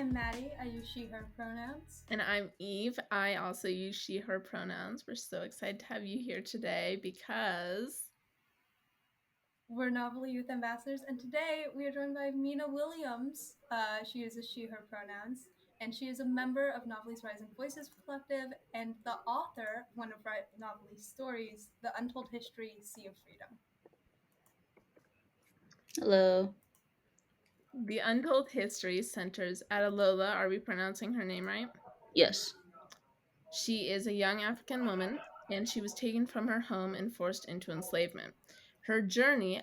I'm Maddie. I use she, her pronouns. And I'm Eve. I also use she, her pronouns. We're so excited to have you here today because We're Novel Youth Ambassadors, and today we are joined by Mena Williams. She uses she, her pronouns, and she is a member of Novelly's Rising Voices Collective and the author of one of Novelly's stories, The Untold History, Sea of Freedom. Hello. The Untold History centers Adelola. Are we pronouncing her name right? Yes. She is a young African woman, and she was taken from her home and forced into enslavement. Her journey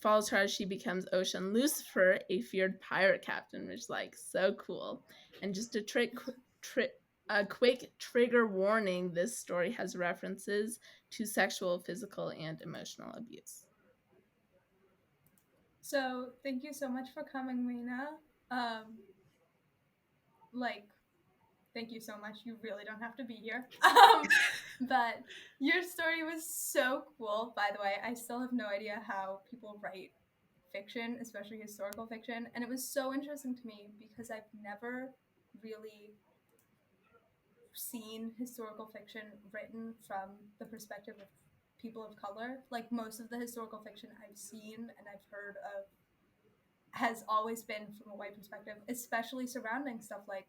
follows her as she becomes Oshun Lucifer, a feared pirate captain, which is like so cool. And just a quick trigger warning: this story has references to sexual, physical, and emotional abuse. So thank you so much for coming, Mena. Thank you so much. You really don't have to be here. But your story was so cool. By the way, I still have no idea how people write fiction, especially historical fiction. And it was so interesting to me because I've never really seen historical fiction written from the perspective of people of color. Like most of the historical fiction I've seen and I've heard of has always been from a white perspective, especially surrounding stuff like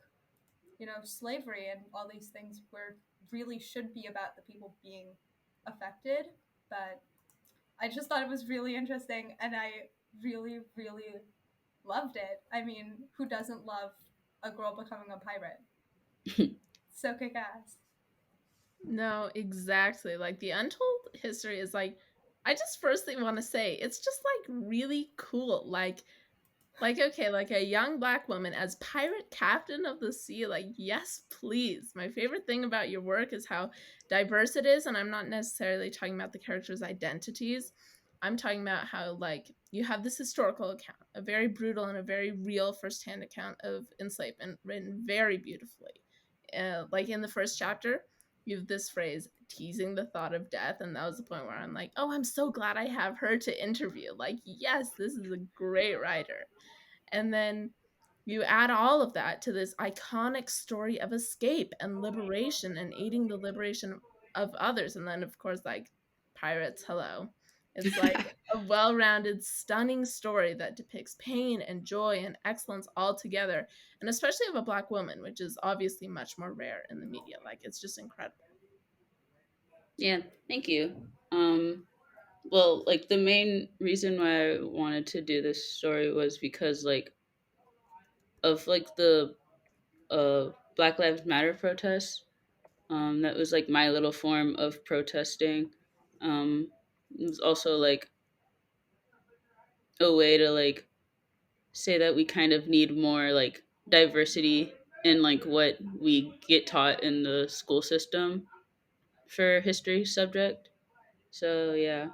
slavery and all these things where really should be about the people being affected. But I just thought it was really interesting and I really, really loved it. I mean, who doesn't love a girl becoming a pirate? So kick ass. No, exactly. Like the Untold History is like, I just firstly want to say it's just like really cool. Like, okay, like a young black woman as pirate captain of the sea, like, yes, please. My favorite thing about your work is how diverse it is. And I'm not necessarily talking about the characters' identities. I'm talking about how, like, you have this historical account, a very brutal and a very real firsthand account of enslavement written very beautifully. Like in the first chapter, you have this phrase, teasing the thought of death. And that was the point where I'm like, oh, I'm so glad I have her to interview. Like, yes, this is a great writer. And then you add all of that to this iconic story of escape and liberation and aiding the liberation of others. And then, of course, like pirates, hello. It's like a well rounded, stunning story that depicts pain and joy and excellence all together. And especially of a black woman, which is obviously much more rare in the media. Like, it's just incredible. Yeah, thank you. Well, like the main reason why I wanted to do this story was because of the Black Lives Matter protests. That was like my little form of protesting. It was also like a way to like say that we kind of need more like diversity in like what we get taught in the school system for history subject. So yeah.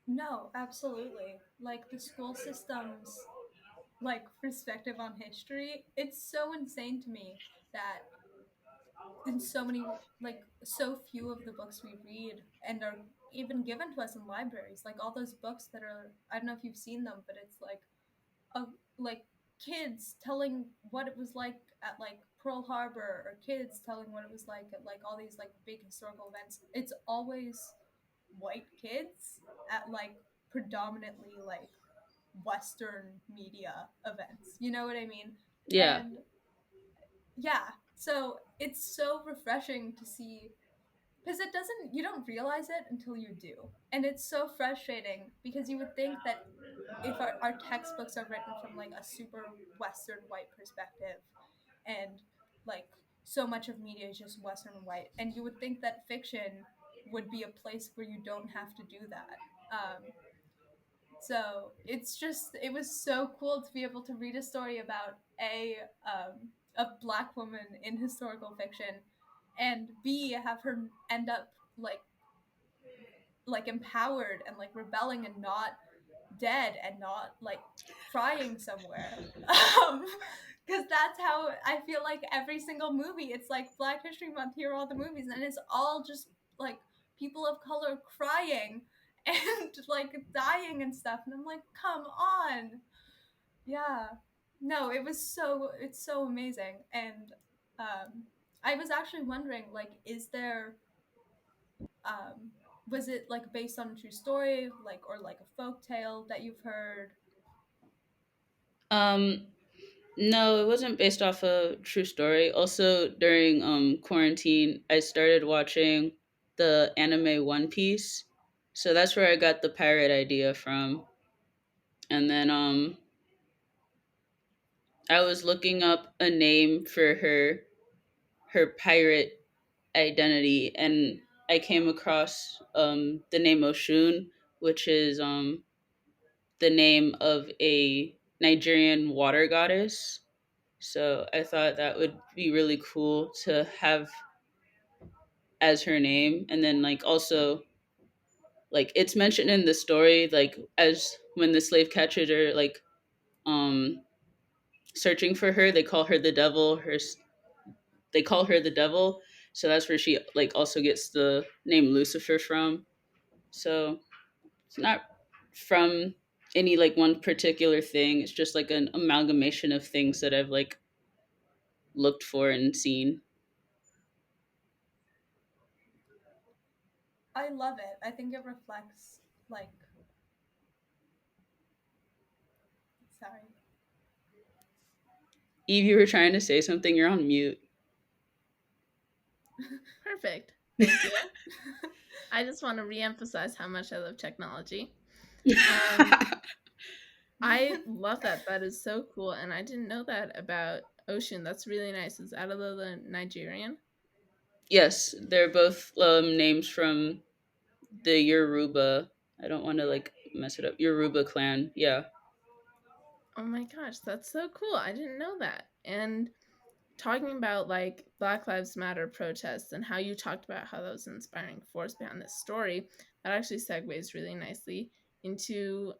No, absolutely. Like the school system's like perspective on history, it's so insane to me that in so many so few of the books we read and are even given to us in libraries, like all those books that are, I don't know if you've seen them, but it's like a like kids telling what it was like at like Pearl Harbor, or kids telling what it was like at like all these like big historical events. It's always white kids at like predominantly like Western media events, you know what I mean? Yeah. And yeah, so it's so refreshing to see, because you don't realize it until you do. And it's so frustrating because you would think that if our textbooks are written from like a super Western white perspective, and like so much of media is just Western white, and you would think that fiction would be a place where you don't have to do that. So it was so cool to be able to read a story about a black woman in historical fiction, and B, have her end up like empowered and like rebelling and not dead and not like crying somewhere. Because that's how I feel like every single movie, it's like Black History Month, here are all the movies, and it's all just like people of color crying and like dying and stuff. And I'm like, come on. Yeah. No, it's so amazing. And um I was actually wondering, like, is there um was it like based on a true story, like, or like a folk tale that you've heard? Um, no, it wasn't based off a true story. Also, during quarantine, I started watching the anime One Piece, so that's where I got the pirate idea from. And then I was looking up a name for her pirate identity, and I came across the name Oshun, which is the name of a Nigerian water goddess. So I thought that would be really cool to have as her name. And then, like, also, like, it's mentioned in the story, like, as when the slave catchers are, like, um, searching for her, they call her the devil. They call her the devil. So that's where she, like, also gets the name Lucifer from. So it's not from any, like, one particular thing. It's just like an amalgamation of things that I've, like, looked for and seen. I love it. I think it reflects, like, sorry. Eve, you were trying to say something. You're on mute. Perfect. Thank you. I just want to reemphasize how much I love technology. I love that. That is so cool. And I didn't know that about Ocean. That's really nice. Is Adelola Nigerian? Yes, they're both names from the Yoruba. I don't want to, like, mess it up. Yoruba clan. Yeah. Oh my gosh, that's so cool. I didn't know that. And talking about like Black Lives Matter protests and how you talked about how that was an inspiring force behind this story, that actually segues really nicely into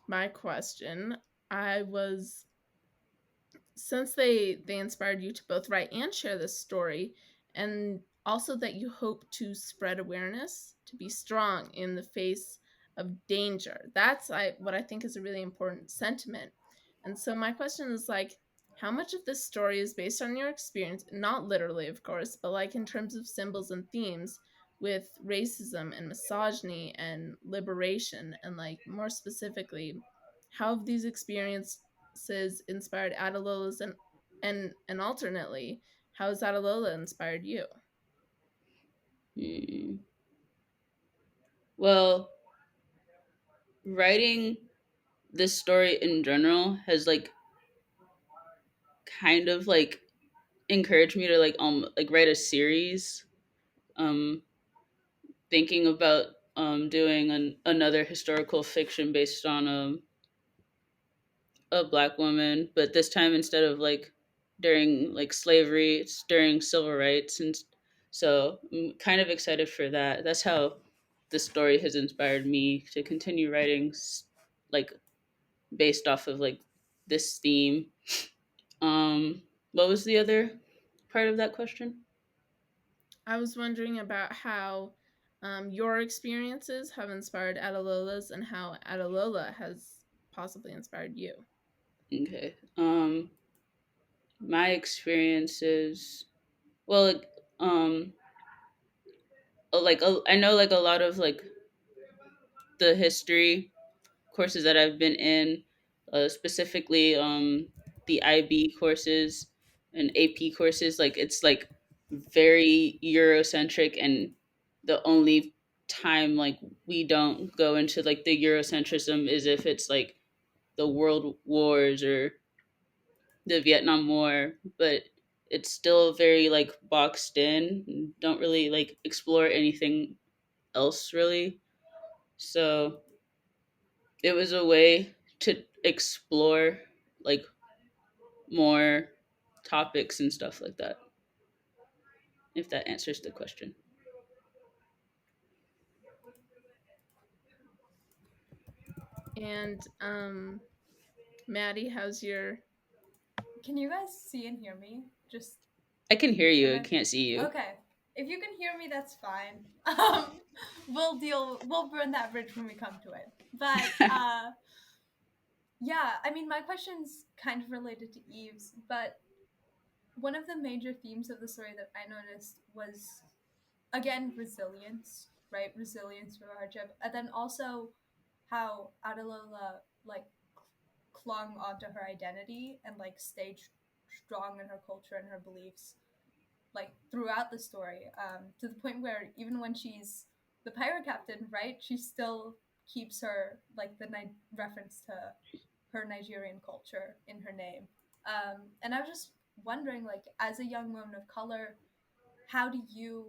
my question. I was since they inspired you to both write and share this story, and also that you hope to spread awareness to be strong in the face of danger. What I think is a really important sentiment. And so my question is like, how much of this story is based on your experience, not literally of course, but like in terms of symbols and themes with racism and misogyny and liberation, and like more specifically, how have these experiences inspired Adelola's, and alternately, how has Adelola inspired you? Hmm. Well, writing this story in general has, like, kind of, like, encouraged me to, like, write a series. Um, Thinking about doing another historical fiction based on a black woman, but this time, instead of, like, during, like, slavery, it's during civil rights. And so I'm kind of excited for that. That's how the story has inspired me to continue writing, like, based off of, like, this theme. What was the other part of that question? I was wondering about how your experiences have inspired Adelola's and how Adelola has possibly inspired you. Okay. My experiences, well, um I know, like, a lot of, like, the history courses that I've been in, specifically the IB courses and AP courses. Like, it's, like, very Eurocentric, and the only time, like, we don't go into, like, the Eurocentrism is if it's, like, the World Wars or the Vietnam War, but it's still very, like, boxed in. Don't really, like, explore anything else really. So it was a way to explore, like, more topics and stuff like that. If that answers the question. And Maddie, how's your Can you guys see and hear me? Just I can hear am you. I I can't see you. okay? If you can hear me, that's fine. We'll burn that bridge when we come to it. But Yeah, I mean, my question's kind of related to Eve's, but one of the major themes of the story that I noticed was, again, resilience, right? Resilience through hardship, and then also how Adelola like clung onto her identity and like stayed strong in her culture and her beliefs like throughout the story, to the point where even when she's the pirate captain, right, she still keeps her like the reference to her Nigerian culture in her name. And I was just wondering, like, as a young woman of color, how do you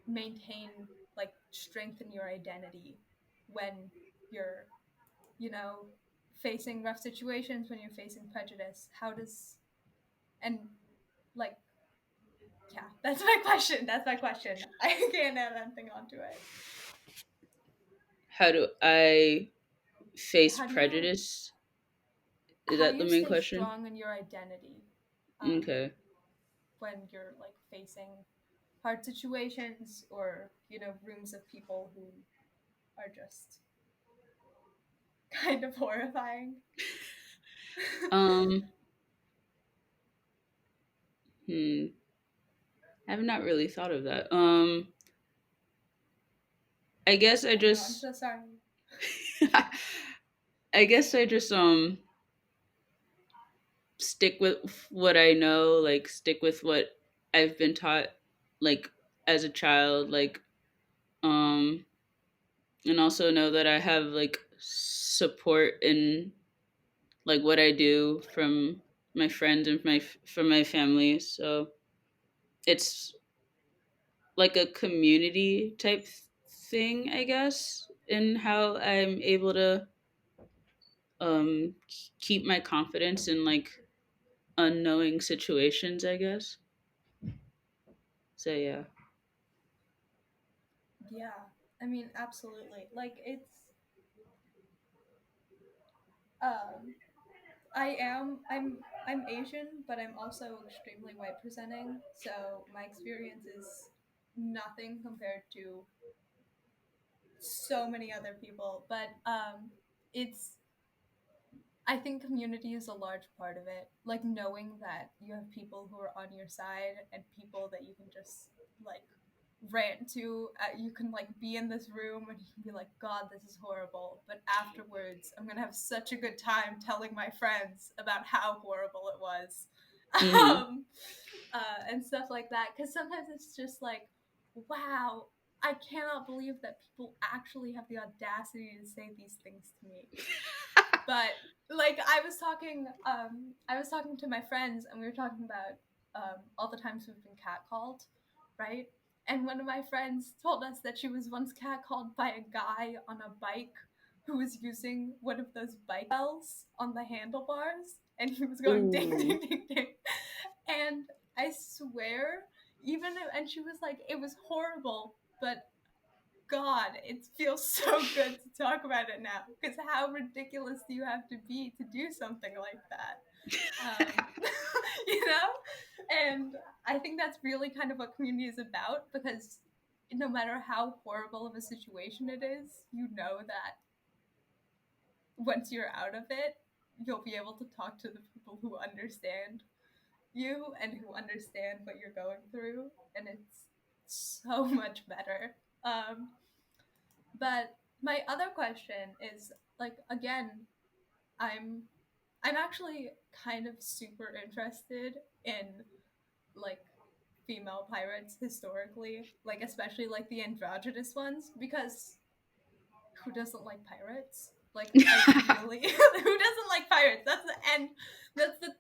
maintain like strength in your identity when you're, you know, facing rough situations, when you're facing prejudice? How does and like yeah, that's my question. That's my question. I can't add anything onto it. How do I face How do you prejudice? Is how do that the you main stay question? strong in your identity Okay. when you're like facing hard situations or rooms of people who are just kind of horrifying? Um, hmm. I've not really thought of that. I guess I I know. I'm just so sorry. I guess I just stick with what I know, like stick with what I've been taught like as a child, like um and also know that I have like support in like what I do from my friends and from my family. So it's like a community type thing, I guess, in how I'm able to keep my confidence in like unknowing situations, I guess. So yeah. Yeah, I mean, absolutely. Like it's um I'm Asian, but I'm also extremely white presenting, so my experience is nothing compared to so many other people. But it's I think community is a large part of it. Like knowing that you have people who are on your side and people that you can just like rant to. You can like be in this room and you can be like, God, this is horrible. But afterwards, I'm gonna have such a good time telling my friends about how horrible it was, Mhm. um, and stuff like that. Because sometimes it's just like, wow, I cannot believe that people actually have the audacity to say these things to me. But like I was talking to my friends and we were talking about all the times we've been catcalled, right? And one of my friends told us that she was once catcalled by a guy on a bike who was using one of those bike bells on the handlebars and he was going ding Ooh. ding ding ding. And I swear, and she was like, it was horrible, but God, it feels so good to talk about it now. Because how ridiculous do you have to be to do something like that? Um, you know? And I think that's really kind of what community is about because no matter how horrible of a situation it is, you know that once you're out of it, you'll be able to talk to the people who understand you and who understand what you're going through. And it's so much better. Um, But my other question is like again, I'm I'm actually kind of super interested in like female pirates historically, like especially like the androgynous ones because who doesn't like pirates? Like I really who doesn't like pirates? That's the end. That's the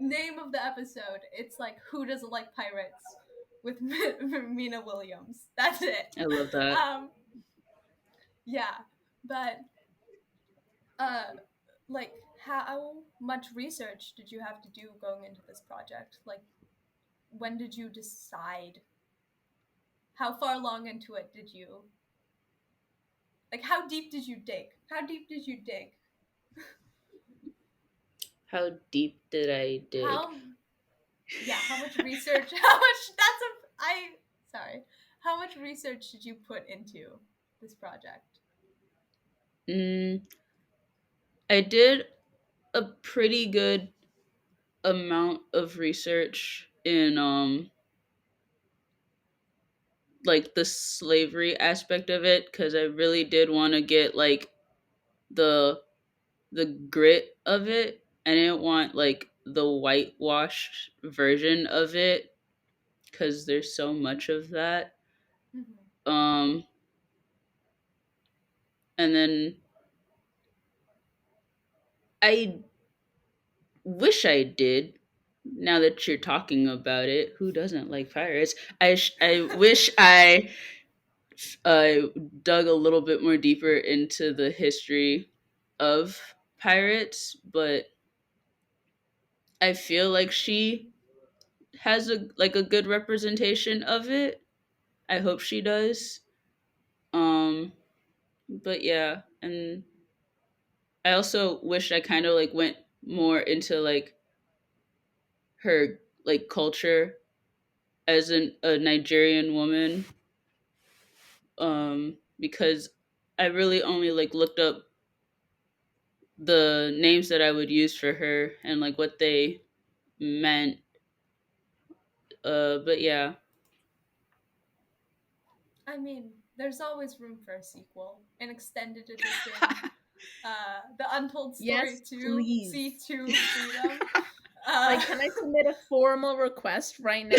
name of the episode. It's like who doesn't like pirates with Mena Williams. That's it. I love that. Um yeah, but uh like how much research did you have to do going into this project? Like when did you decide? How far along into it did you like how deep did you dig? How deep did you dig? How deep did I dig? How yeah, how much research? How much that's a I sorry. How much research did you put into this project? Mm, I did. a pretty good amount of research in like the slavery aspect of it, because I really did want to get like the the grit of it. I didn't want like the whitewashed version of it, because there's so much of that. Mhm. Um, and then I wish I did. Now that you're talking about it, who doesn't like pirates? I wish I dug a little bit more deeper into the history of pirates, but I feel like she has a like a good representation of it. I hope she does. Um, but yeah, and I also wish I kind of like went more into like her like culture as a Nigerian woman, because I really only like looked up the names that I would use for her and like what they meant. But yeah. I mean, there's always room for a sequel, an extended edition, the Untold Story Yes, 2, please. C2 Freedom. Like, can I submit a formal request right now?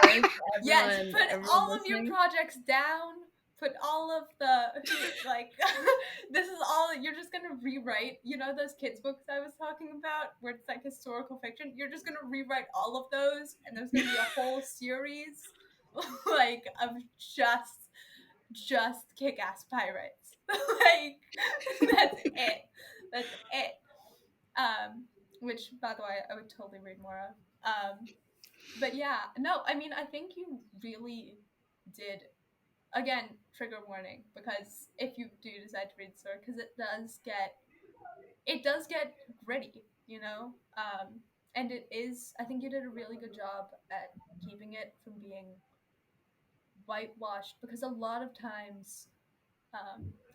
Please, Yes, everyone, put everyone all of your listening. projects down. Put all of the like this is all you're just gonna rewrite. You know those kids books I was talking about where it's like historical fiction? You're just gonna rewrite all of those and there's gonna be a whole series like of just kick-ass pirates. Like that's it. That's it. Um which by the way I would totally read more of. But yeah, no, I mean, I think you really did. Again, trigger warning, because if you do decide to read the story, because it does get gritty, you know. And it is. I think you did a really good job at keeping it from being whitewashed, because a lot of times,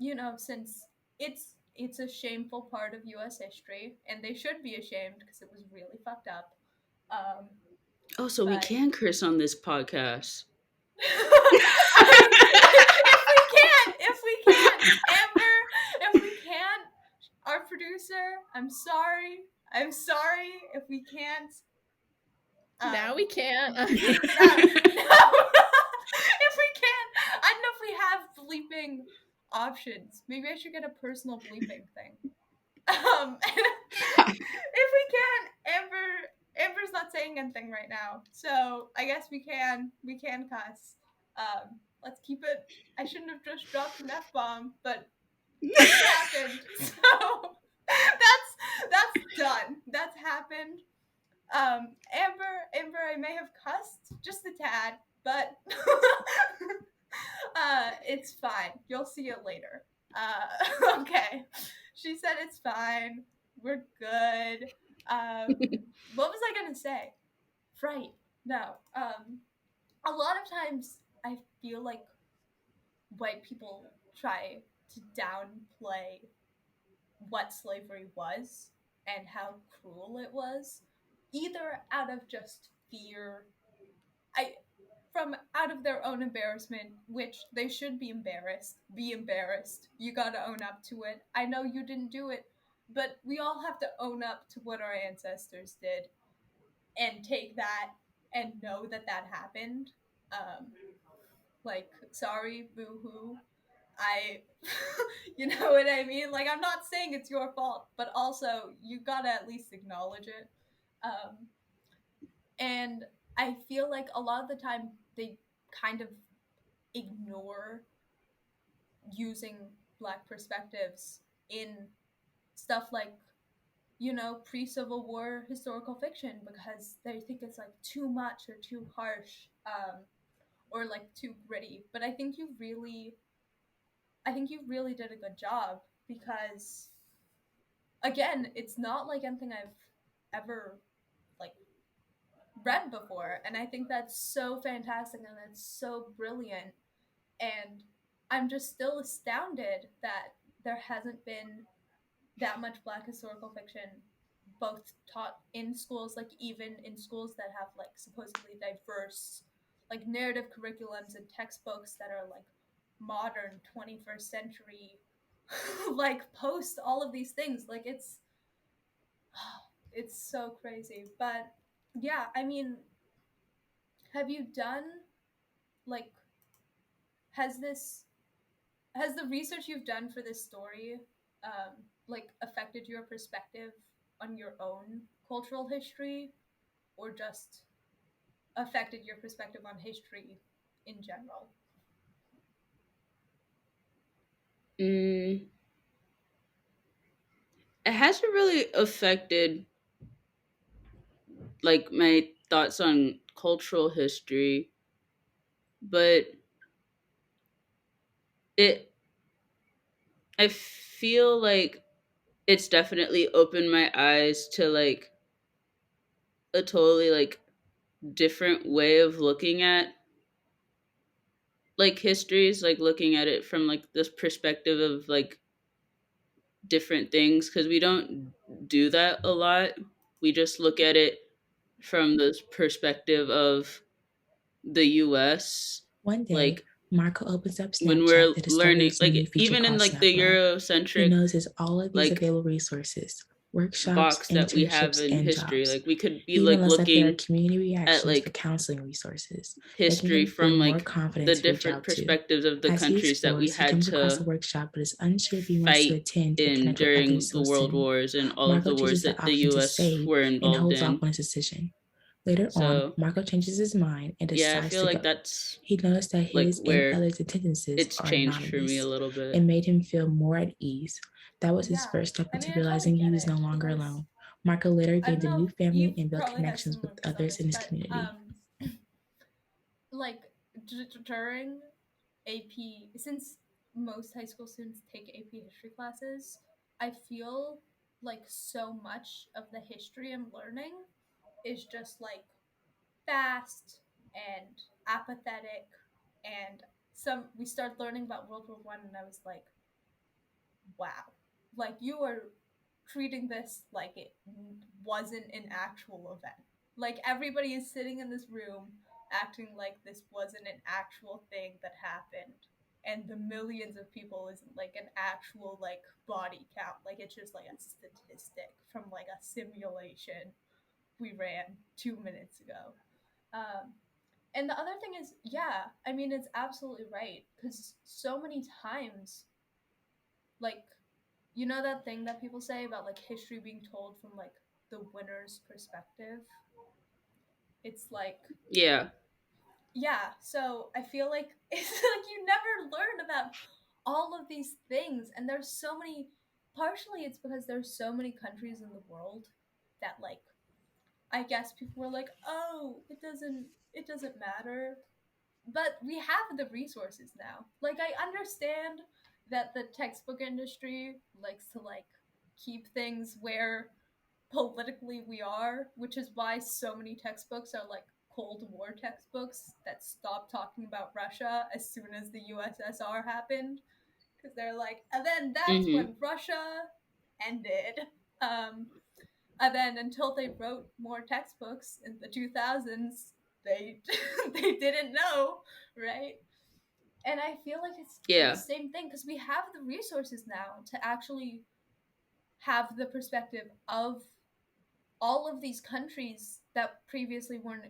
you know, since it's a shameful part of U.S. history, and they should be ashamed because it was really fucked up. Um, Oh, so we but can curse on this podcast. If we can, Amber, if we can, our producer, I'm sorry if we can't. Now we can't. No, if we can't, I don't know if we have bleeping options. Maybe I should get a personal bleeping thing. If we can, Amber's not saying anything right now, so I guess we can cuss. Let's keep it. I shouldn't have just dropped an F bomb, but it happened. So that's done. That's happened. Amber, I may have cussed just a tad, but it's fine. You'll see it later. Okay. She said it's fine. We're good. What was I gonna say? Right. No. A lot of times I feel like white people try to downplay what slavery was and how cruel it was, either out of just fear, I from out of their own embarrassment, which they should be embarrassed. Be embarrassed. You gotta own up to it. I know you didn't do it, but we all have to own up to what our ancestors did and take that and know that that happened. Um, like, sorry, boo hoo. I, you know what I mean? Like, I'm not saying it's your fault, but also you gotta at least acknowledge it. Um, and I feel like a lot of the time they kind of ignore using black perspectives in stuff like, you know, pre-Civil War historical fiction, because they think it's like too much or too harsh, or like too gritty. But I think you really did a good job, because again, it's not like anything I've ever like read before, and I think that's so fantastic and that's so brilliant. And I'm just still astounded that there hasn't been that much black historical fiction both taught in schools, like even in schools that have like supposedly diverse like narrative curriculums and textbooks that are like modern 21st century like post all of these things. Like it's so crazy. But yeah, I mean, have you done like has this has the research you've done for this story like affected your perspective on your own cultural history, or just affected your perspective on history in general? Mm, it hasn't really affected like my thoughts on cultural history, but it I feel like it's definitely opened my eyes to like a totally like different way of looking at like histories, like looking at it from like this perspective of like different things, because we don't do that a lot. We just look at it from this perspective of the US, One day, like Marco opens up when Snapchat we're to discover learning, this new like feature even in called like the SnapLab. He Eurocentric notices all of these like available resources, workshops, box that we have internships, in and history, jobs. like we could be He even like looks like there are looking community at reactions for like counseling resources, making history him feel from more like the confident to reach different out to. perspectives of the As he countries that we explores, he had comes across a to workshop but is unsure if he wants to fight attend or in connect with during others the so world soon. wars and all of Marco the wars chooses the that the option to US stay were and involved holds off in. on his decision. Later on, So Marco changes his mind and yeah, I decides feel to like go. that's He noticed that like his and where others' attendances it's are changed for me a anonymous. little bit. It made him feel more at ease. That was his Yeah, first step I into mean, I totally realizing he get was it no longer because alone. Marco later I don't gained a know new if family Eve and built probably has connections with similar views on others this, in his but community. like during AP, since most high school students take AP history classes, I feel like so much of the history I'm learning is just like fast and apathetic, and some we started learning about World War I and I was like, wow, like you are treating this like it wasn't an actual event. Like everybody is sitting in this room acting like this wasn't an actual thing that happened. And the millions of people isn't like an actual like body count. Like it's just like a statistic from like a simulation we ran 2 minutes ago. Um, and the other thing is, yeah, I mean, it's absolutely right. Because so many times, like, you know that thing that people say about like history being told from like the winner's perspective? It's like, Yeah. yeah, so I feel like it's like you never learn about all of these things. And there's so many, partially it's because there's so many countries in the world that like, I guess people were like, oh, it doesn't matter. But we have the resources now. Like I understand that the textbook industry likes to like keep things where politically we are, which is why so many textbooks are like Cold War textbooks that stop talking about Russia as soon as the USSR happened, because they're like, and then that's Mm-hmm. when Russia ended. Um, and then until they wrote more textbooks in the 2000s, they they didn't know, right? And I feel like it's the Yeah. same thing because we have the resources now to actually have the perspective of all of these countries that previously weren't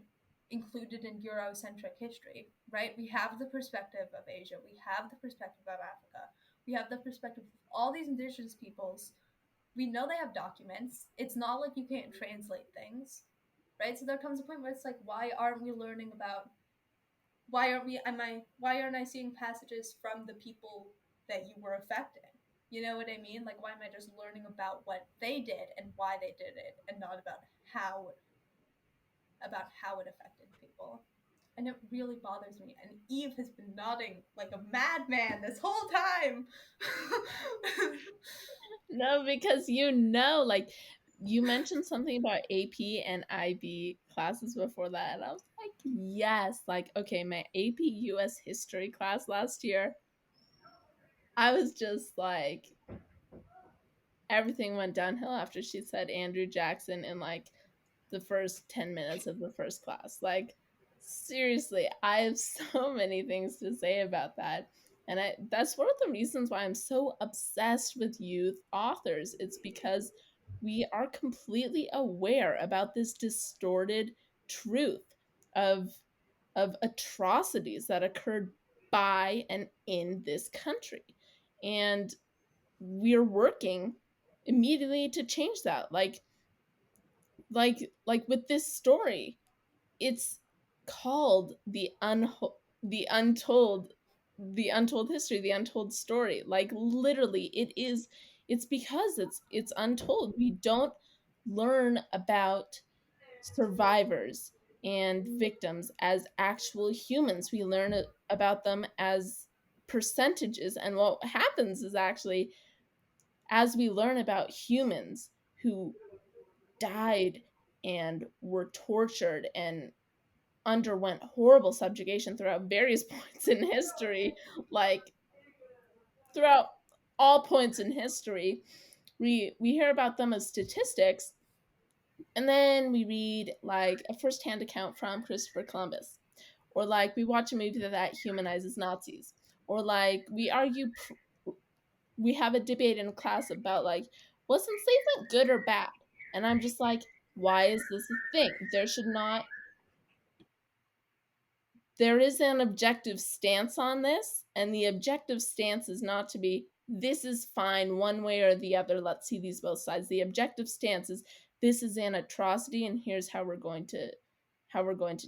included in Eurocentric history, right? We have the perspective of Asia, we have the perspective of Africa, we have the perspective of all these indigenous peoples. We know they have documents. It's not like you can't translate things, right? So there comes a point where it's like, why aren't we learning about why aren't I seeing passages from the people that you were affecting? You know what I mean? Like why am I just learning about what they did and why they did it and not how it affected people? And it really bothers me. And Eve has been nodding like a madman this whole time. No, because like you mentioned something about AP and IB classes before that, and I was like, yes, like okay, my AP US history class last year, I was just like, everything went downhill after she said Andrew Jackson in like the first 10 minutes of the first class. Like, seriously, I have so many things to say about that. And that's one of the reasons why I'm so obsessed with youth authors. It's because we are completely aware about this distorted truth of atrocities that occurred by and in this country. And we're working immediately to change that. Like with this story, it's called the untold history, the untold story. Like literally it's because it's untold. We don't learn about survivors and victims as actual humans. We learn about them as percentages. And what happens is actually, as we learn about humans who died and were tortured and underwent horrible subjugation throughout various points in history, like throughout all points in history, we hear about them as statistics, and then we read like a first-hand account from Christopher Columbus, or like we watch a movie that humanizes Nazis, or like we have a debate in class about like, was enslavement good or bad? And I'm just like, why is this a thing? There is an objective stance on this, and the objective stance is not to be, this is fine one way or the other, let's see these both sides. The objective stance is, this is an atrocity and here's how we're going to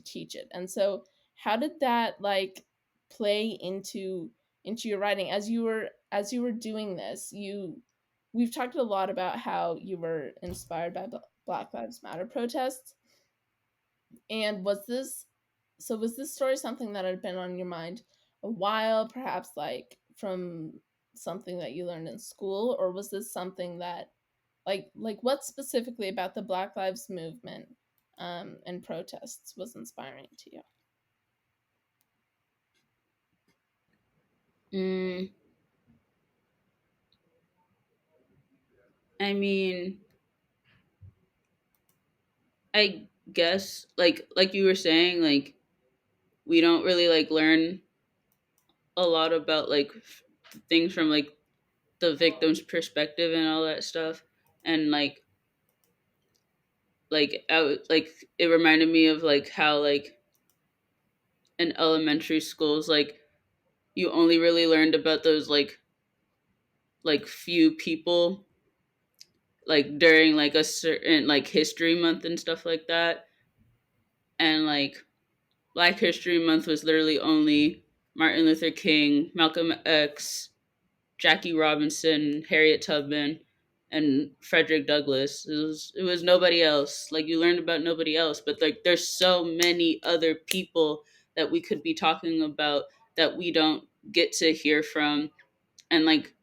teach it. And so how did that like play into your writing as you were doing this? We've talked a lot about how you were inspired by Black Lives Matter protests. And was this story something that had been on your mind a while, perhaps like from something that you learned in school, or was this something that like what specifically about the Black Lives movement and protests was inspiring to you? Mm, I mean, I guess like you were saying, like we don't really like learn a lot about like things from like the victim's perspective and all that stuff. And like it reminded me of like how like in elementary schools, like you only really learned about those like few people like during like a certain like history month and stuff like that. And like Black History Month was literally only Martin Luther King, Malcolm X, Jackie Robinson, Harriet Tubman, and Frederick Douglass. It was nobody else. Like you learned about nobody else, but like there's so many other people that we could be talking about that we don't get to hear from. And like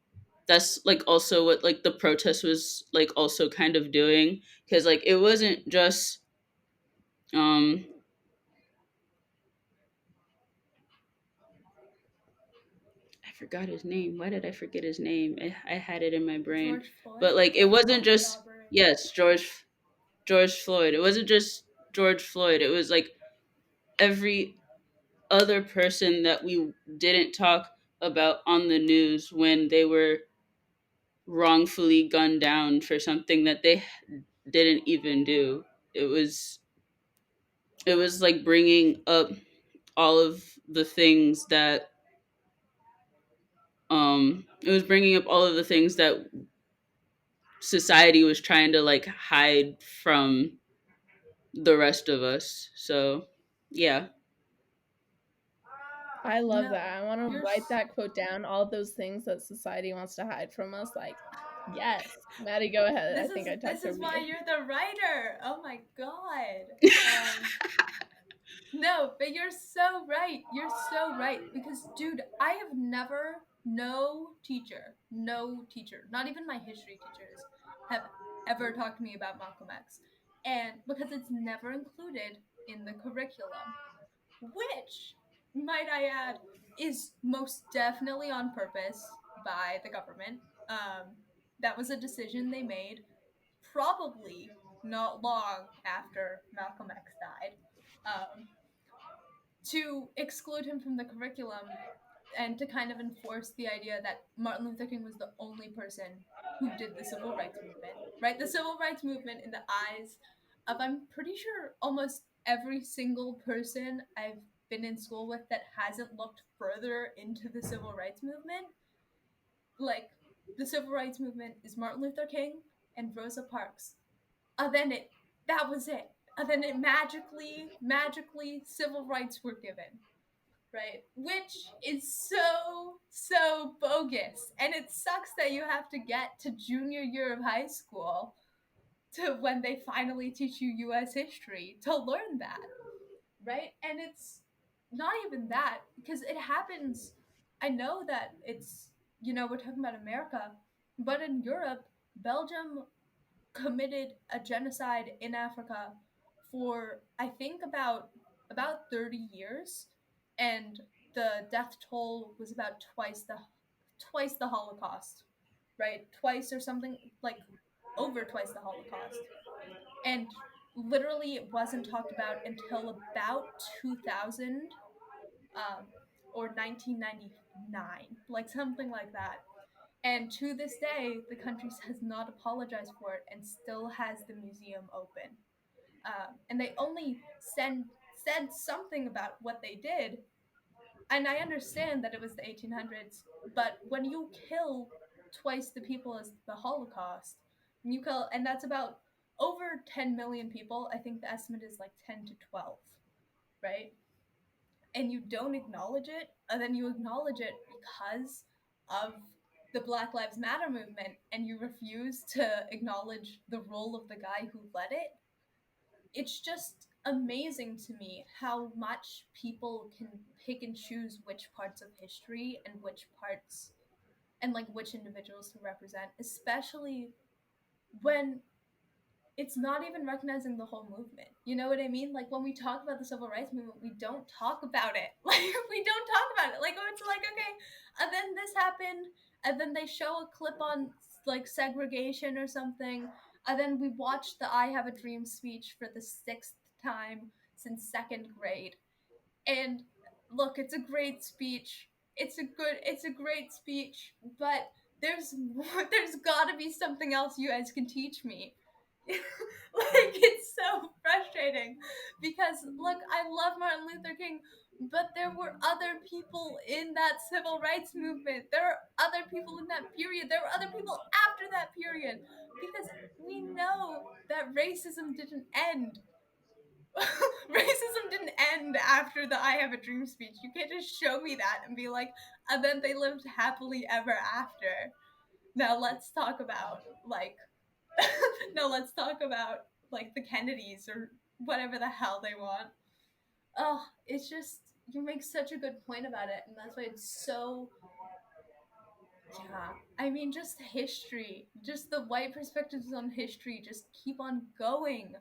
that's like also what like the protest was like also kind of doing, because like it wasn't just um I forgot his name. Why did I forget his name? I had it in my brain. George Floyd, But like it wasn't just, Robert. yes, George Floyd. It wasn't just George Floyd. It was like every other person that we didn't talk about on the news when they were wrongfully gunned down for something that they didn't even do. It was it was like bringing up all of the things that it was bringing up all of the things that society was trying to like hide from the rest of us. So, yeah. I love No, that. I want to you're write that quote down. All of those things that society wants to hide from us. Like, yes, Maddie, go ahead. I this think is I this talked is over why you. you're the writer. Oh my god. No, but you're so right. You're so right. Because, dude, I have never, no teacher, not even my history teachers, have ever talked to me about Malcolm X. And because it's never included in the curriculum, which, might I add, is most definitely on purpose by the government. that was a decision they made probably not long after Malcolm X died, um, to exclude him from the curriculum and to kind of enforce the idea that Martin Luther King was the only person who did the civil rights movement, right? The civil rights movement, in the eyes of, I'm pretty sure, almost every single person I've been in school with that hasn't looked further into the civil rights movement, like, the civil rights movement is Martin Luther King and Rosa Parks. And then that was it. And then it magically, civil rights were given, right? Which is so bogus. And it sucks that you have to get to junior year of high school to when they finally teach you US history to learn that, right? And it's not even that, because it happens. I know that it's, we're talking about America, but in Europe, Belgium committed a genocide in Africa for, I think, about 30 years, and the death toll was about twice the Holocaust, right? Twice or something, like over twice the Holocaust. And literally it wasn't talked about until about 2000, or 1999, like something like that. And to this day, the country has not apologized for it and still has the museum open. And they only said something about what they did. And I understand that it was the 1800s, but when you kill twice the people as the Holocaust, and that's about over 10 million people. I think the estimate is like 10 to 12, right? And you don't acknowledge it, and then you acknowledge it because of the Black Lives Matter movement, and you refuse to acknowledge the role of the guy who led it. It's just amazing to me how much people can pick and choose which parts of history and which parts, and like which individuals to represent, especially when it's not even recognizing the whole movement. You know what I mean? Like, when we talk about the civil rights movement, we don't talk about it. Like, we don't talk about it. Like, it's like, okay, and then this happened, and then they show a clip on, like, segregation or something, and then we watch the I Have a Dream speech for the 6th time since 2nd grade. And look, it's a great speech. It's a great speech, but there's there's gotta be something else you guys can teach me. Like, it's so frustrating because, look, I love Martin Luther King, but there were other people in that civil rights movement. There are other people in that period. There were other people after that period, because we know that racism didn't end. Racism didn't end after the I Have a Dream speech. You can't just show me that and be like, and then they lived happily ever after. Now let's talk about, like, no, let's talk about, like, the Kennedys or whatever the hell they want. Oh, it's just, you make such a good point about it, and that's why it's so, yeah. I mean, just history, just the white perspectives on history, just keep on going.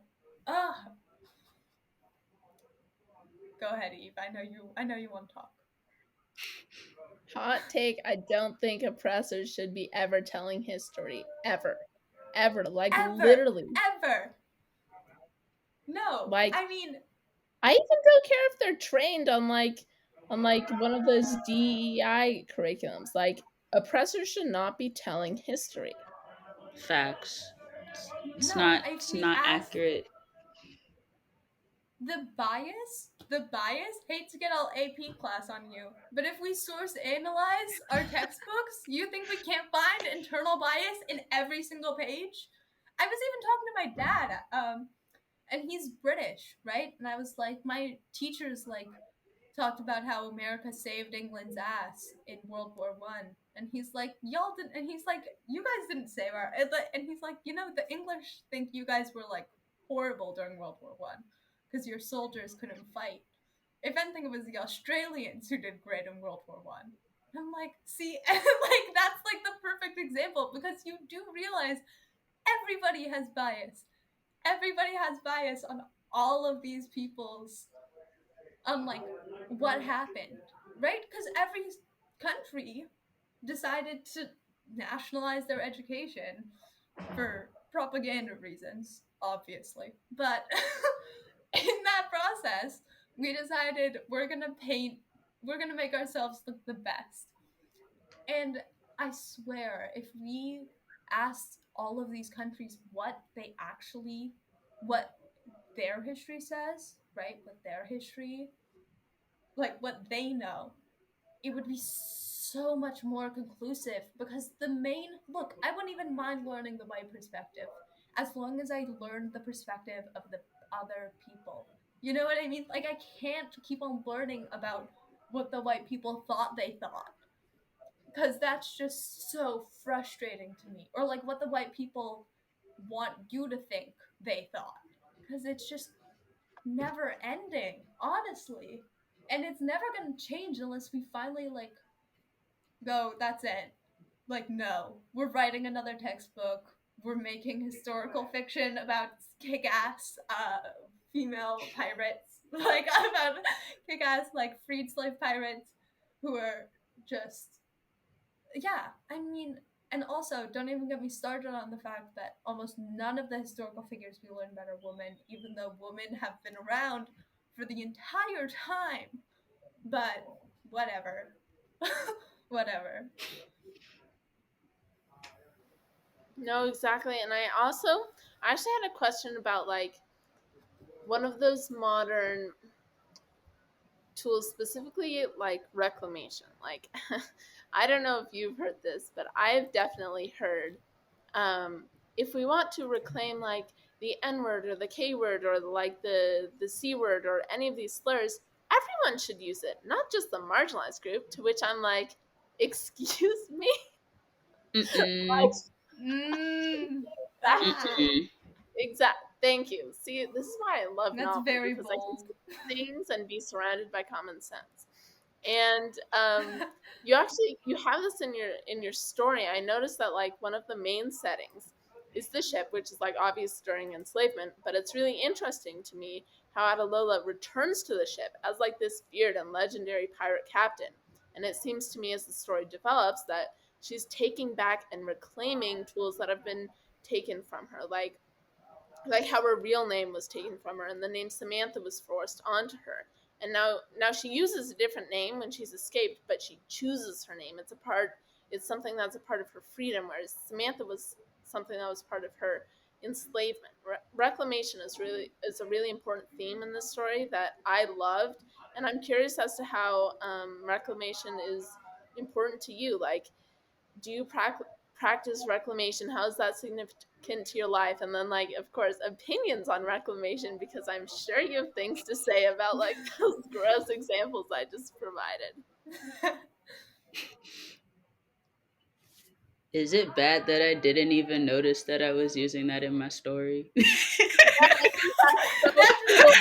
Ugh. Go ahead, Eve. I know you want to talk. Hot take, I don't think oppressors should be ever telling history. Ever. Ever. Like, literally. Ever. No. Like, I mean, I even don't care if they're trained on one of those DEI curriculums. Like, oppressors should not be telling history. Facts. It's no, not. if It's we not ask accurate. the bias, hate to get all AP class on you, but if we source analyze our textbooks, you think we can't find internal bias in every single page? I was even talking to my dad, and he's British, right? And I was like, my teachers, like, talked about how America saved England's ass in World War One, and he's like, y'all didn't, and he's like, you guys didn't save our, and he's like, the English think you guys were, like, horrible during World War One because your soldiers couldn't fight. If anything, it was the Australians who did great in World War One. I'm like, see, like, that's like the perfect example, because you do realize everybody has bias. Everybody has bias on all of these people's, on, like, what happened, right? Because every country decided to nationalize their education for propaganda reasons, obviously. But in that process, we decided we're gonna make ourselves look the best. And I swear, if we asked all of these countries what their history says, right? What their history, like what they know, it would be so much more conclusive because I wouldn't even mind learning the white perspective as long as I learned the perspective of the other people. You know what I mean? Like, I can't keep on learning about what the white people thought they thought because that's just so frustrating to me. Or like what the white people want you to think they thought because it's just never ending, honestly. And it's never going to change unless we finally like go, that's it. Like, no, we're writing another textbook. We're making historical fiction about kick-ass female pirates, like about kick-ass like freed slave pirates who are just, yeah. I mean, and also don't even get me started on the fact that almost none of the historical figures we learn about are women, even though women have been around for the entire time. But whatever, whatever. No, exactly. And I actually had a question about like one of those modern tools, specifically like reclamation. Like, I don't know if you've heard this, but I've definitely heard, um, if we want to reclaim like the N word or the K word or like the C word or any of these slurs, everyone should use it, not just the marginalized group. To which I'm like, excuse me. Mm-mm. Like, Ah, Mm-mm. exact. Thank you. See, this is why I love that's novel very because I can bold. see things and be surrounded by common sense. And you have this in your story. I noticed that like one of the main settings is the ship, which is like obvious during enslavement. But it's really interesting to me how Adelola returns to the ship as like this feared and legendary pirate captain. And it seems to me as the story develops that she's taking back and reclaiming tools that have been taken from her, like how her real name was taken from her and the name Samantha was forced onto her. And now she uses a different name when she's escaped, but she chooses her name. It's something that's a part of her freedom, whereas Samantha was something that was part of her enslavement. Reclamation is a really important theme in this story that I loved, and I'm curious as to how reclamation is important to you. Like, do you practice reclamation? How is that significant to your life? And then, like, of course, opinions on reclamation, because I'm sure you have things to say about like those gross examples I just provided. Is it bad that I didn't even notice that I was using that in my story? No, I think that's so That's cool.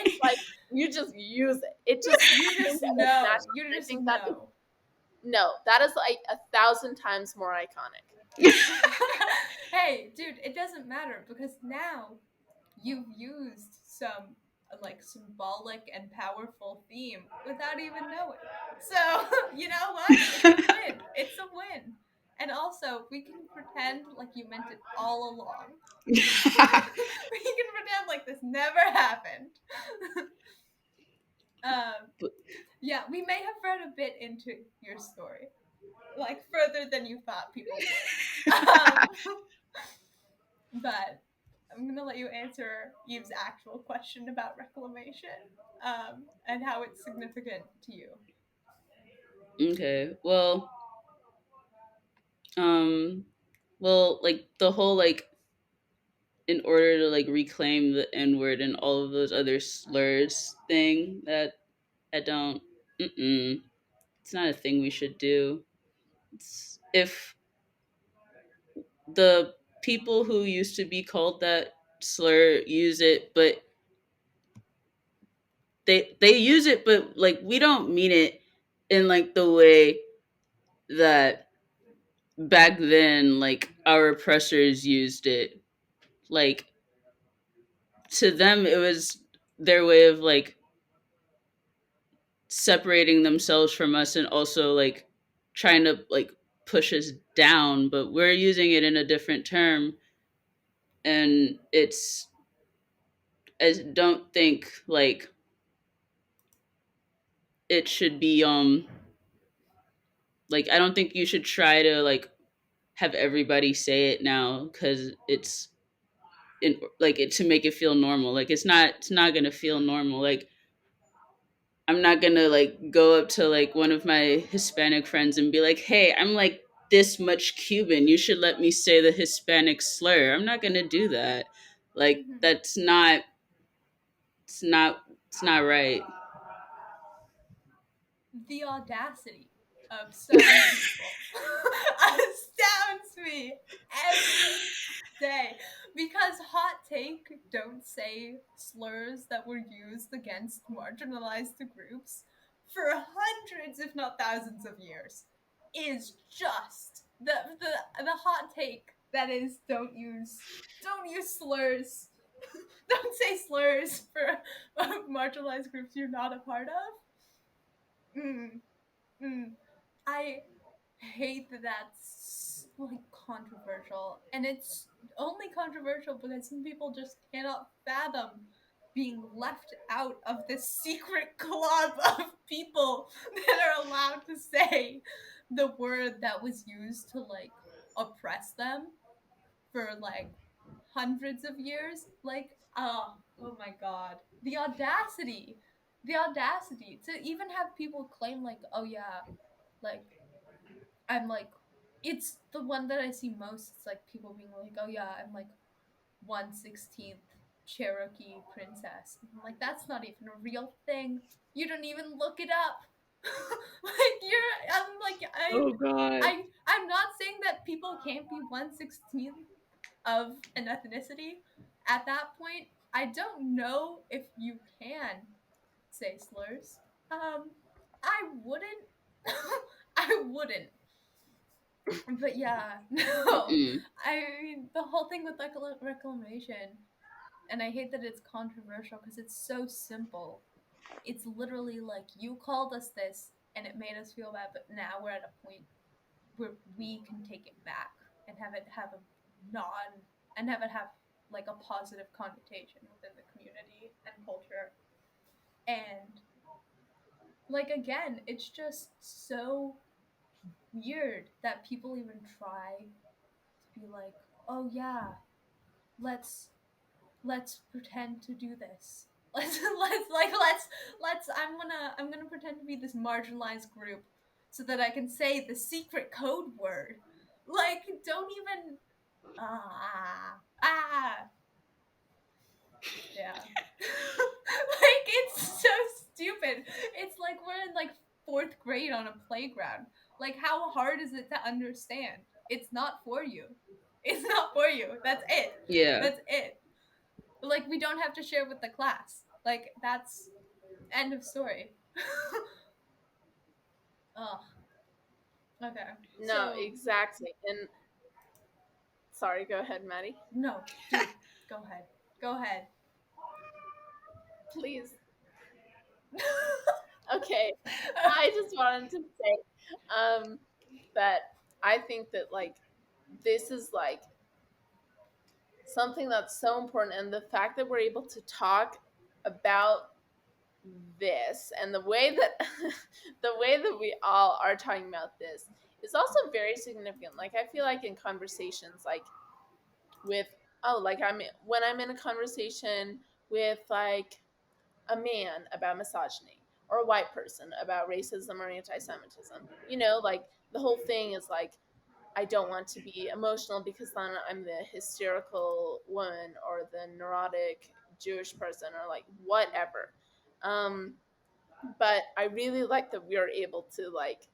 it's Like, you just use it. It just you seems just so know. natural. You I just think that is, know. no, that is like 1,000 times more iconic. Hey, dude, it doesn't matter because now you've used some like symbolic and powerful theme without even knowing. So, you know what? It's a win. It's a win. And also, we can pretend like you meant it all along. We can pretend like this never happened. um, But- yeah, we may have read a bit into your story, like further than you thought people would. But I'm gonna let you answer Eve's actual question about reclamation, and how it's significant to you. okay. Um, like the whole like in order to like reclaim the N word and all of those other slurs thing that I don't. Mm-mm. It's not a thing we should do. If the people who used to be called that slur use it, but they use it, but like we don't mean it in like the way that back then like our oppressors used it. Like to them, it was their way of like separating themselves from us and also like trying to like pushes down, but we're using it in a different term, and it's I don't think like it should be like I don't think you should try to like have everybody say it now because it's like it to make it feel normal. Like it's not gonna feel normal. Like I'm not gonna like go up to like one of my Hispanic friends and be like, "Hey, I'm like this much Cuban. You should let me say the Hispanic slur." I'm not gonna do that. Like Mhm. that's not. It's not. It's not right. The audacity of some people astounds me every day, because hot take don't say slurs that were used against marginalized groups for hundreds if not thousands of years is just the hot take that is don't use slurs. Don't say slurs for marginalized groups you're not a part of. Mm. I hate that that's like controversial, and it's only controversial because some people just cannot fathom being left out of this secret club of people that are allowed to say the word that was used to like oppress them for like hundreds of years. Like, oh my god, the audacity to even have people claim like, oh yeah, like I'm like, it's the one that I see most. It's like people being like, oh yeah, I'm like 1/16th Cherokee princess. And I'm like, that's not even a real thing. You don't even look it up. Like I'm like, Oh God. I'm not saying that people can't be 1/16th of an ethnicity at that point. I don't know if you can say slurs. I wouldn't. I wouldn't. But yeah, no. Mm-mm. I mean, the whole thing with reclamation, and I hate that it's controversial because it's so simple. It's literally like, you called us this and it made us feel bad, but now we're at a point where we can take it back and have it have a non and have it have like a positive connotation within the community and culture. And like, again, it's just so weird that people even try to be like, oh yeah, let's pretend to do this. Let's I'm gonna pretend to be this marginalized group so that I can say the secret code word. Like, don't even ah yeah. Like, it's so stupid. It's like we're in like fourth grade on a playground. Like, how hard is it to understand? It's not for you. It's not for you. That's it. Yeah. That's it. Like, we don't have to share with the class. Like, that's end of story. Ugh. Okay. No, exactly. And sorry, go ahead, Maddie. No, dude, go ahead. Go ahead. Please. Okay. I just wanted to say that I think that like this is like something that's so important, and the fact that we're able to talk about this and the way that the way that we all are talking about this is also very significant. Like I feel like in conversations like with like when I'm in a conversation with like a man about misogyny or a white person about racism or anti-Semitism, like the whole thing is like I don't want to be emotional because then I'm the hysterical woman or the neurotic Jewish person or like whatever. But I really like that we are able to like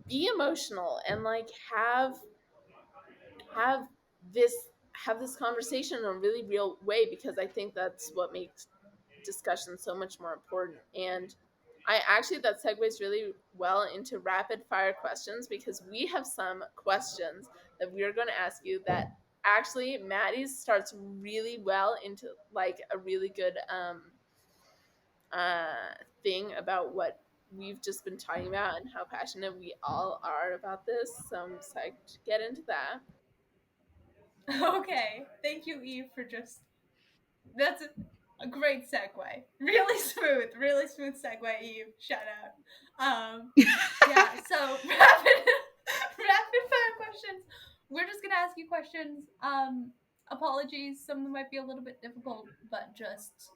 be emotional and like have this have this conversation in a really real way, because I think that's what makes discussion so much more important. And I actually that segues really well into rapid fire questions, because we have some questions that we are going to ask you that actually Maddie's starts really well into like a really good thing about what we've just been talking about and how passionate we all are about this. So I'm psyched to get into that. Okay, thank you, Eve, for just. That's a great segue. Really smooth segue, Eve. Shout out. Yeah. So rapid fire questions. We're just gonna ask you questions. Apologies, some of them might be a little bit difficult, but just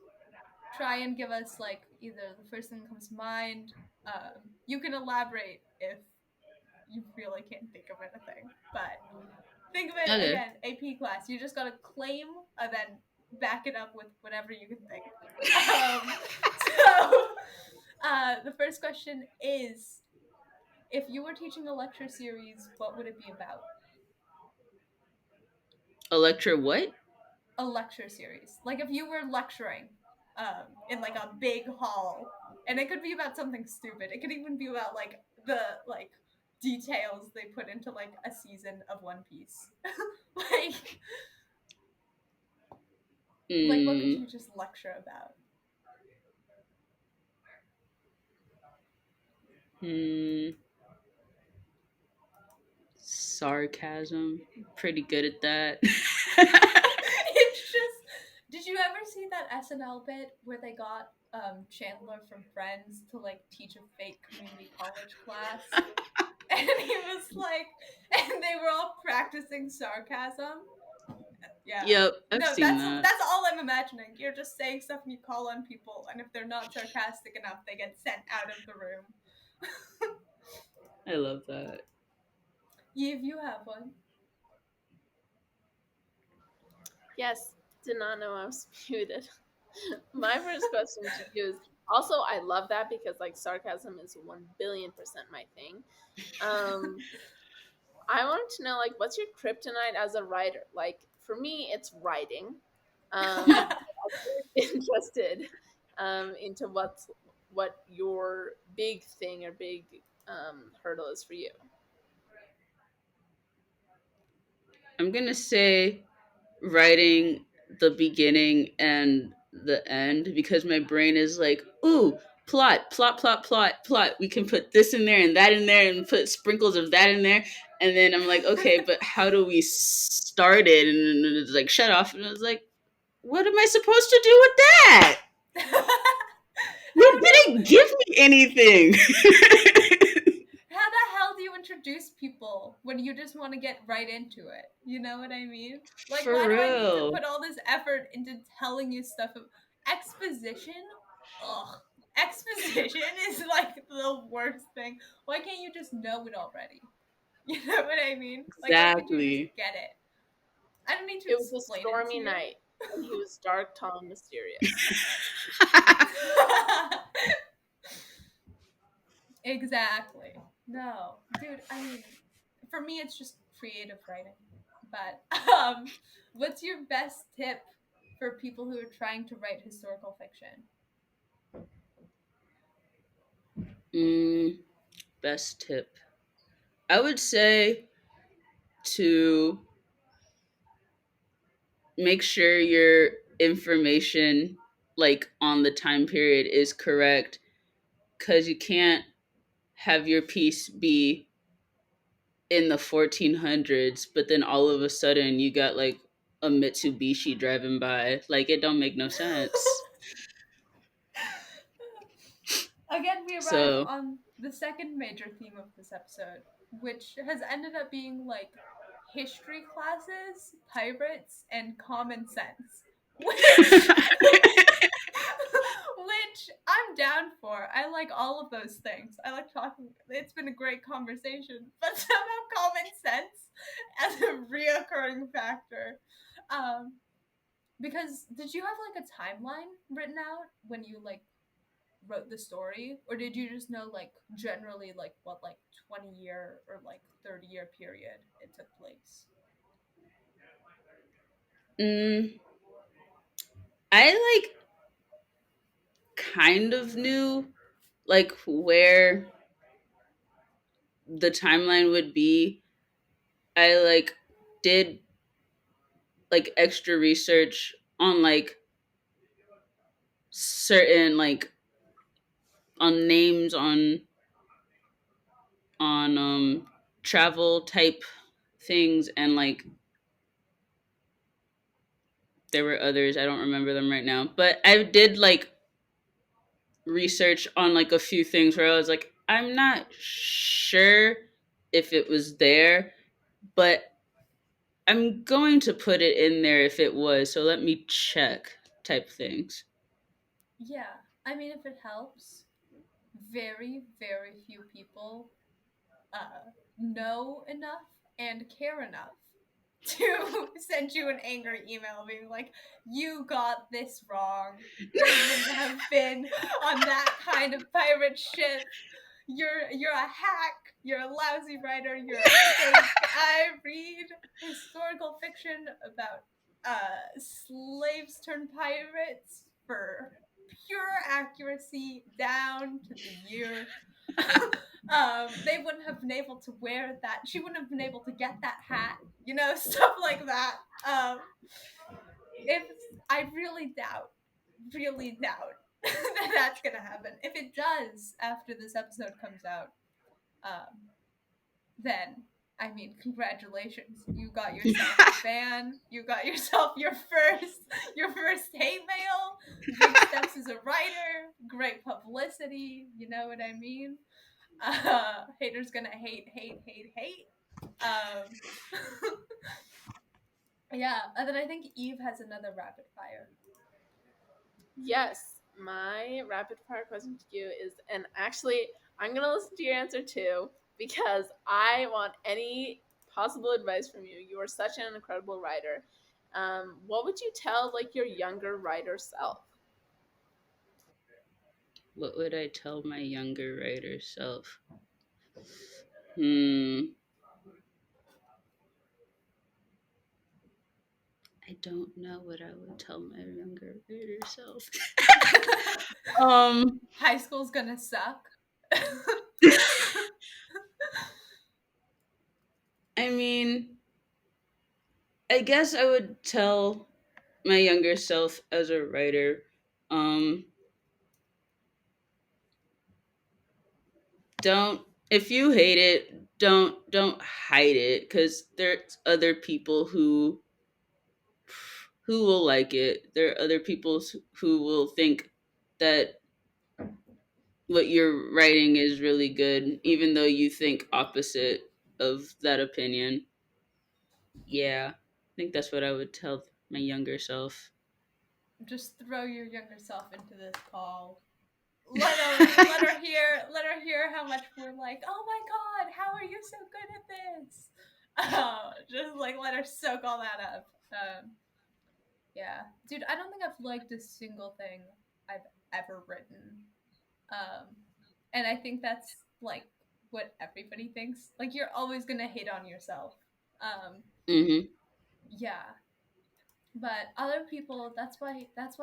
try and give us like either the first thing that comes to mind. You can elaborate if you really can't think of anything, but think of it Okay. again, AP class. You just gotta claim and then back it up with whatever you can think. The first question is, if you were teaching a lecture series, what would it be about? A lecture what? A lecture series. Like if you were lecturing in like a big hall, and it could be about something stupid. It could even be about like the like details they put into like a season of One Piece. like like what could you just lecture about? Sarcasm. Pretty good at that. It's just, did you ever see that SNL bit where they got Chandler from Friends to like teach a fake community college class? And he was like, and they were all practicing sarcasm. Yeah. Yep, I've No, seen that. that's all I'm imagining. You're just saying stuff and you call on people, and if they're not sarcastic enough, they get sent out of the room. I love that. Eve, you have one. Yes, did not know I was muted. My first question to you is also, I love that because like sarcasm is 1,000,000,000% my thing. I wanted to know, like, what's your kryptonite as a writer? Like, for me, it's writing. I'm interested into what your big thing or big hurdle is for you. I'm gonna say writing the beginning and the end because my brain is like, ooh, plot, plot, plot, plot, plot. We can put this in there and that in there and put sprinkles of that in there. And then I'm like, okay, but how do we start it? And it's like, shut off. And I was like, what am I supposed to do with that? You didn't give me anything. How the hell do you introduce people when you just want to get right into it? You know what I mean? Like, For why do I need to real. put all this effort into telling you stuff? Exposition? Ugh. Exposition is like the worst thing. Why can't you just know it already? You know what I mean? Like, why can't you Exactly. just get it? I don't need to It was a explain stormy it to night, and he was dark, tall, and mysterious. you. Exactly. No, dude. I mean, for me, it's just creative writing. But what's your best tip for people who are trying to write historical fiction? Best tip. I would say to make sure your information like on the time period is correct because you can't have your piece be in the 1400s but then all of a sudden you got like a Mitsubishi driving by. Like, it don't make no sense. Again, we arrive So on the second major theme of this episode, which has ended up being like history classes, pirates, and common sense. Which I'm down for. I like all of those things. I like talking. It's been a great conversation, but somehow common sense as a reoccurring factor. Because did you have like a timeline written out when you like wrote the story, or did you just know like generally like what like 20-year or like 30-year period it took place? I like kind of knew like where the timeline would be. I like did like extra research on like certain like on names on travel type things, and like there were others, I don't remember them right now, but I did like research on like a few things where I was like, I'm not sure if it was there, but I'm going to put it in there if it was, so let me check type things. Yeah, I mean, if it helps, very, very few people know enough and care enough to send you an angry email being like, you got this wrong. You wouldn't have been on that kind of pirate ship. You're a hack. You're a lousy writer. You're a fake. I read historical fiction about slaves turned pirates for pure accuracy down to the year. They wouldn't have been able to wear that. She wouldn't have been able to get that hat. Stuff like that. If I really doubt that that's gonna happen. If it does after this episode comes out, then I mean, congratulations! You got yourself a fan. You got yourself your first hate mail. Big steps as a writer. Great publicity. You know what I mean? Haters gonna hate. Um, yeah, and then I think Eve has another rapid fire. Yes, my rapid fire question to you is, and actually, I'm going to listen to your answer too, because I want any possible advice from you. You are such an incredible writer. What would you tell like your younger writer self? What would I tell my younger writer self? I don't know what I would tell my younger writer self. High school's gonna suck. I mean, I guess I would tell my younger self as a writer, don't, if you hate it, don't hide it, because there's other people who will like it. There are other people who will think that what you're writing is really good, even though you think opposite of that opinion. Yeah, I think that's what I would tell my younger self. Just throw your younger self into this call. Let her hear how much we're like, oh my god, how are you so good at this? Just like let her soak all that up. Yeah, dude, I don't think I've liked a single thing I've ever written. Um, and I think that's like what everybody thinks. Like you're always gonna hate on yourself. Um, Mm-hmm. yeah, but other people, that's why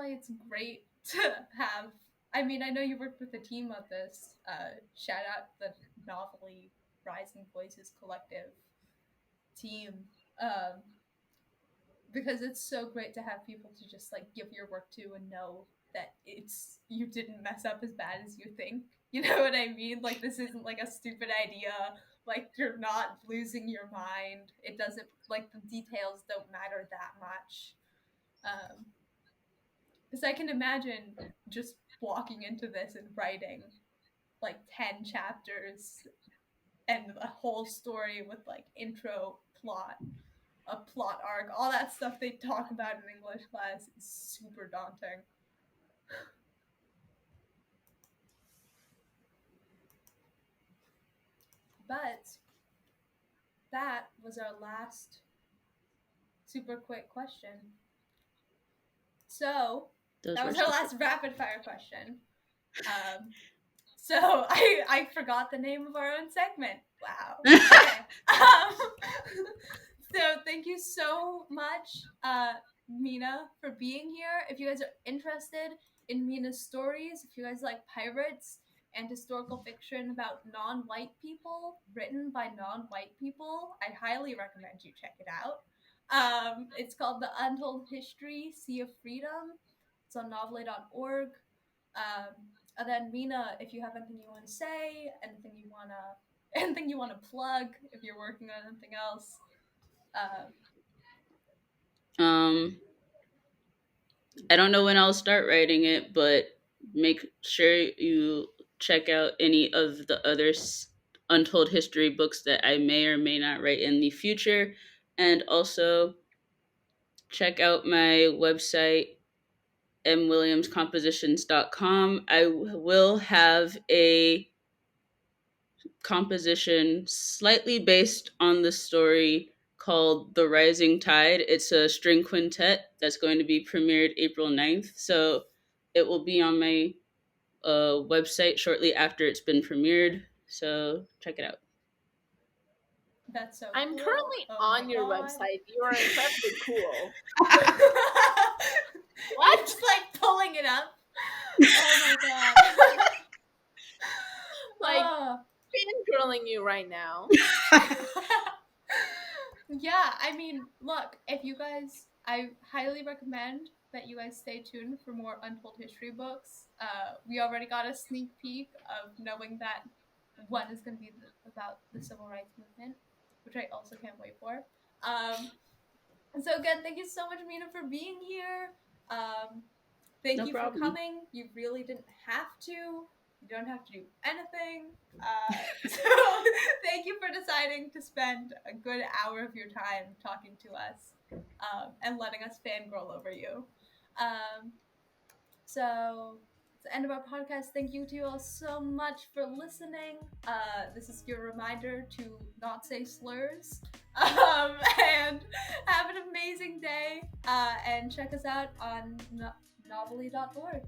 it's great to have. I mean, I know you worked with a team on this. Shout out the Novelly Rising Voices Collective team. Um, because it's so great to have people to just like give your work to and know that it's you didn't mess up as bad as you think. You know what I mean? Like this isn't like a stupid idea. Like you're not losing your mind. It doesn't like the details don't matter that much. Because I can imagine just walking into this and writing like 10 chapters and a whole story with like intro, plot, a plot arc, all that stuff they talk about in English class is super daunting. But that was our last super quick question. So that was our last rapid fire question. So I forgot the name of our own segment. Wow. Okay. So thank you so much, Mena, for being here. If you guys are interested in Mena's stories, if you guys like pirates and historical fiction about non-white people written by non-white people, I highly recommend you check it out. It's called The Untold History, Sea of Freedom. It's on novella.org. And then Mena, if you have anything you want to say, anything you wanna plug, if you're working on anything else. I don't know when I'll start writing it, but make sure you check out any of the other Untold History books that I may or may not write in the future. And also check out my website, mwilliamscompositions.com. I will have a composition slightly based on the story called The Rising Tide. It's a string quintet that's going to be premiered April 9th. So it will be on my website shortly after it's been premiered. So check it out. That's so I'm cool. currently Oh on my your God. website. You are incredibly cool. What? It's like pulling it up. Oh my God. Like, fangirling you right now. Yeah, I mean, look, if you guys, I highly recommend that you guys stay tuned for more Untold History books. We already got a sneak peek of knowing that one is going to be about the civil rights movement, which I also can't wait for. And so again, thank you so much, Mena, for being here. Thank No you problem. for coming. You really didn't have to. You don't have to do anything. So thank you for deciding to spend a good hour of your time talking to us and letting us fangirl over you. So it's the end of our podcast. Thank you to you all so much for listening. This is your reminder to not say slurs. And have an amazing day. And check us out on novelly.org.